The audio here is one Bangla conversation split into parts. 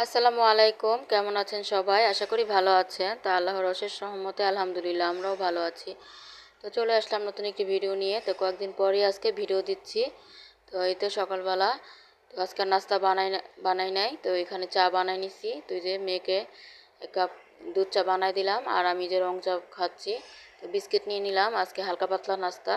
আসসালামু আলাইকুম, কেমন আছেন সবাই? আশা করি ভালো আছেন। তো আল্লাহর অশেষ রহমতে আলহামদুলিল্লাহ আমরাও ভালো আছি। তো চলে আসলাম নতুন একটি ভিডিও নিয়ে। তো কয়েকদিন পরেই আজকে ভিডিও দিচ্ছি। তো এই তো সকালবেলা, তো আজকে নাস্তা বানাই নাই। তো এখানে চা বানাই নিছি। তো এই যে মেয়েকে এক কাপ দুধ চা বানাই দিলাম, আর আমি যে রং চা খাচ্ছি। তো বিস্কিট নিয়ে নিলাম, আজকে হালকা পাতলা নাস্তা।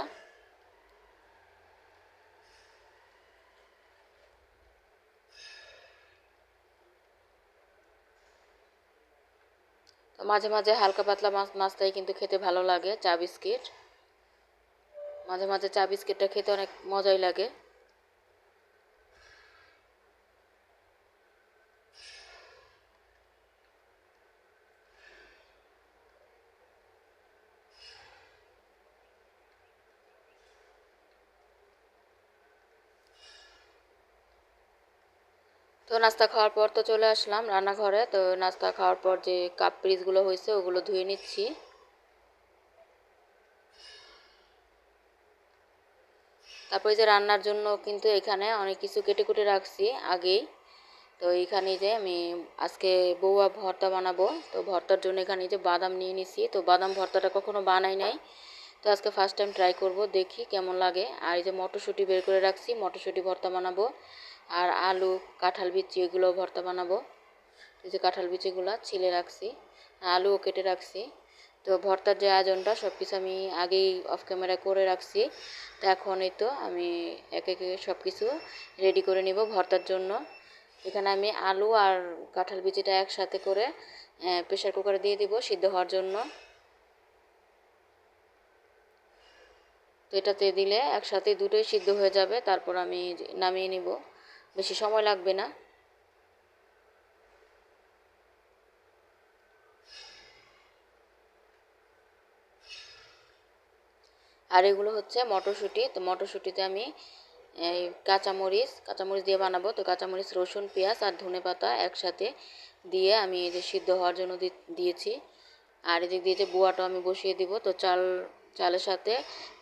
তো মাঝে মাঝে হালকা পাতলা নাস্তাই কিন্তু খেতে ভালো লাগে, চা বিস্কিট। মাঝে মাঝে চা বিস্কিটটা খেতে অনেক মজাই লাগে। তো নাস্তা খাওয়ার পর তো চলে আসলাম রান্নাঘরে। তো নাস্তা খাওয়ার পর যে কাপ পিসগুলো হয়েছে ওগুলো ধুয়ে নিচ্ছি। তারপরে যে রান্নার জন্য কিন্তু এখানে অনেক কিছু কেটে কুটে রাখছি আগেই। তো এইখানে যে আমি আজকে বউয়া ভর্তা বানাবো। তো ভর্তার জন্য এখানে যে বাদাম নিয়ে নিছি। তো বাদাম ভর্তাটা কখনো বানাই নাই, তো আজকে ফার্স্ট টাইম ট্রাই করব, দেখি কেমন লাগে। আর এই যে মটরশুঁটি বের করে রাখছি, মটরশুঁটি ভর্তা বানাবো। আর আলু, কাঁঠাল বিচি এগুলো ভর্তা বানাবো। এই যে কাঁঠাল বিচিগুলো ছিলে রাখছি, আলুও কেটে রাখছি। তো ভর্তার যে আয়োজনটা সব কিছু আমি আগেই অফ ক্যামেরা করে রাখছি। তো এখন এই তো আমি একে একে সব কিছু রেডি করে নিব ভর্তার জন্য। এখানে আমি আলু আর কাঁঠাল বিচিটা একসাথে করে প্রেশার কুকারে দিয়ে দিব সিদ্ধ হওয়ার জন্য। তো এটাতে দিলে একসাথে দুটোই সিদ্ধ হয়ে যাবে, তারপর আমি নামিয়ে নিব, বেশি সময় লাগবে না। আর এগুলো হচ্ছে মটরশুঁটি। তো মটরশুঁটিতে আমি এই কাঁচামরিচ দিয়ে বানাবো। তো কাঁচামরিচ, রসুন, পেঁয়াজ আর ধনেপাতা একসাথে দিয়ে আমি এই যে সিদ্ধ হওয়ার জন্য দিয়েছি। আর এদিক দিয়ে যে বুয়াটা আমি বসিয়ে দিব। তো চালের সাথে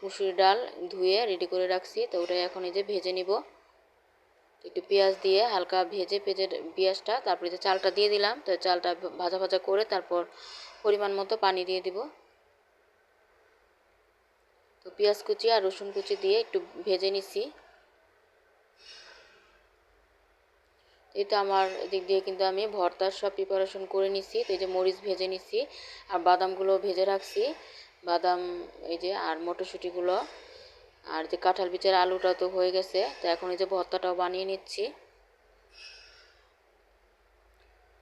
মুসুরি ডাল ধুয়ে রেডি করে রাখছি। তো ওটা এখন এই যে ভেজে নিব। একটু পেঁয়াজ দিয়ে হালকা ভেজে পেঁয়াজটা, তারপরে যে চালটা দিয়ে দিলাম। তো চালটা ভাজা ভাজা করে তারপর পরিমাণ মতো পানি দিয়ে দিব। তো পেঁয়াজ কুচি আর রসুন কুচি দিয়ে একটু ভেজে নিছি। এই তো আমার দিক দিয়ে কিন্তু আমি ভর্তার সব প্রিপারেশন করে নিছি। তো এই যে মরিচ ভেজে নিছি, আর বাদামগুলো ভেজে রাখছি। বাদাম এই যে, আর মটরশুঁটিগুলো, আর যে কাঁঠাল বিচের আলুটা তো হয়ে গেছে। তো এখন এই যে ভর্তাটাও বানিয়ে নিচ্ছি।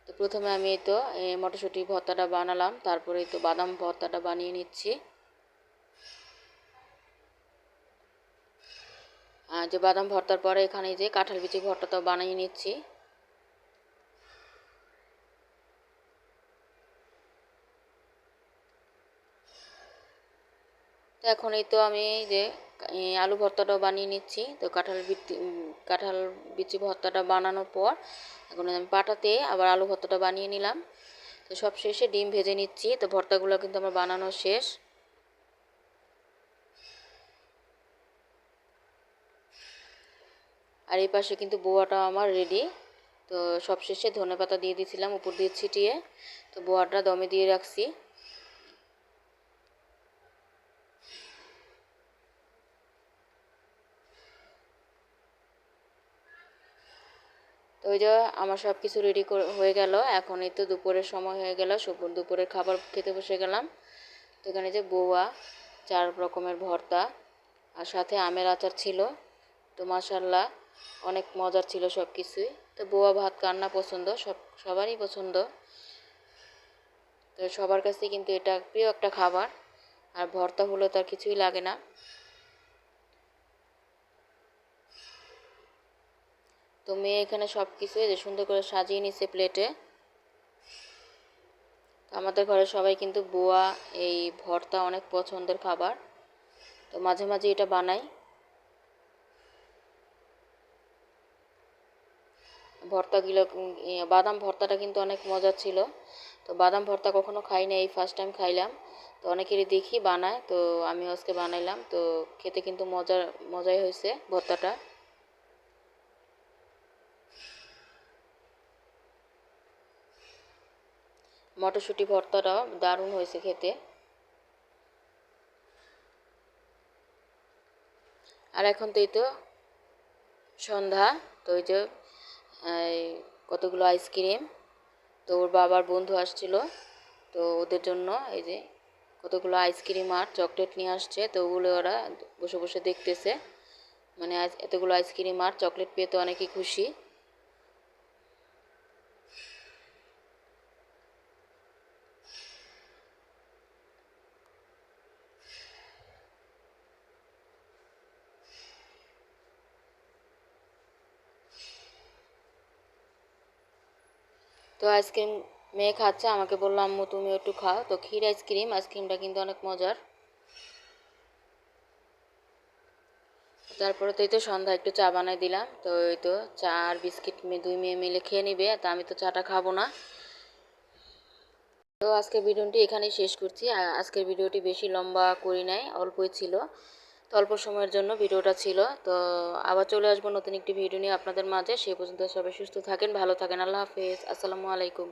তো প্রথমে আমি এই তো মটরশুঁটি ভর্তাটা বানালাম, তারপরে এই তো বাদাম ভর্তাটা বানিয়ে নিচ্ছি। আর যে বাদাম ভর্তার পরে এখানে যে কাঁঠাল বিচি ভর্তাটাও বানিয়ে নিচ্ছি। তো এখন এই তো আমি যে আলু ভর্তাটাও বানিয়ে নিচ্ছি। তো কাঁঠাল বিচি ভর্তাটা বানানোর পর এখন আমি পাটাতে আবার আলু ভর্তাটা বানিয়ে নিলাম। তো সব শেষে ডিম ভেজে নিচ্ছি। তো ভর্তাগুলো কিন্তু আমার বানানো শেষ। আর এই পাশে কিন্তু বোয়াটা আমার রেডি। তো সব শেষে ধনেপাতা দিয়ে দিয়েছিলাম উপর দিয়ে ছিটিয়ে। তো বোয়াটা দমে দিয়ে রাখছি। তো ওই যে আমার সব কিছু রেডি হয়ে গেল। এখন এই তো দুপুরের সময় হয়ে গেল, দুপুরের খাবার খেতে বসে গেলাম। তো এখানে যে বউয়া, 4 রকমের ভর্তা, আর সাথে আমের আচার ছিল। তো মাশাল্লাহ অনেক মজার ছিল সব কিছুই। তো বউয়া ভাত কান্না পছন্দ, সবারই পছন্দ। তো সবার কাছে কিন্তু এটা প্রিয় একটা খাবার। আর ভর্তা হলো তার কিছুই লাগে না। তো মেয়ে এখানে সব কিছু যে সুন্দর করে সাজিয়ে নিচ্ছে প্লেটে। আমাদের ঘরে সবাই কিন্তু বোয়া এই ভর্তা অনেক পছন্দের খাবার। তো মাঝে মাঝে এটা বানাই। ভর্তাগুলো বাদাম ভর্তাটা কিন্তু অনেক মজার ছিল। তো বাদাম ভর্তা কখনো খাই না, এই ফার্স্ট টাইম খাইলাম। তো অনেকেরই দেখি বানায়, তো আমি আজকে বানাইলাম। তো খেতে কিন্তু মজাই হয়েছে ভর্তাটা। মটরশুঁটি ভর্তাটাও দারুণ হয়েছে খেতে। আর এখন তো এই তো সন্ধ্যা, তো ওই যে এই কতগুলো আইসক্রিম, তো ওর বাবার বন্ধু আসছিল, তো ওদের জন্য এই যে কতগুলো আইসক্রিম আর চকলেট নিয়ে আসছে, তো ওগুলো ওরা বসে বসে দেখতেছে। মানে এতগুলো আইসক্রিম আর চকলেট পেয়ে তো অনেকেই খুশি। তো আইসক্রিম মেয়ে খাচ্ছে, আমাকে বললো আম্মু তুমি একটু খাও। তো ক্ষীর আইসক্রিম, আইসক্রিমটা কিন্তু অনেক মজার। তারপরে তো এই তো সন্ধ্যা একটু চা বানাই দিলাম, তো এই তো চা আর বিস্কিট দুই মেয়ে মিলে খেয়ে নিবে, তা আমি তো চাটা খাবো না। তো আজকের ভিডিওটি এখানেই শেষ করছি। আজকের ভিডিওটি বেশি লম্বা করি নাই, অল্পই ছিল। তো অল্প সময়ের জন্য ভিডিওটা ছিল। তো আবার চলে আসবো নতুন একটি ভিডিও নিয়ে আপনাদের মাঝে। সেই পর্যন্ত সবাই সুস্থ থাকেন, ভালো থাকেন। আল্লাহ হাফেজ, আসসালামু আলাইকুম।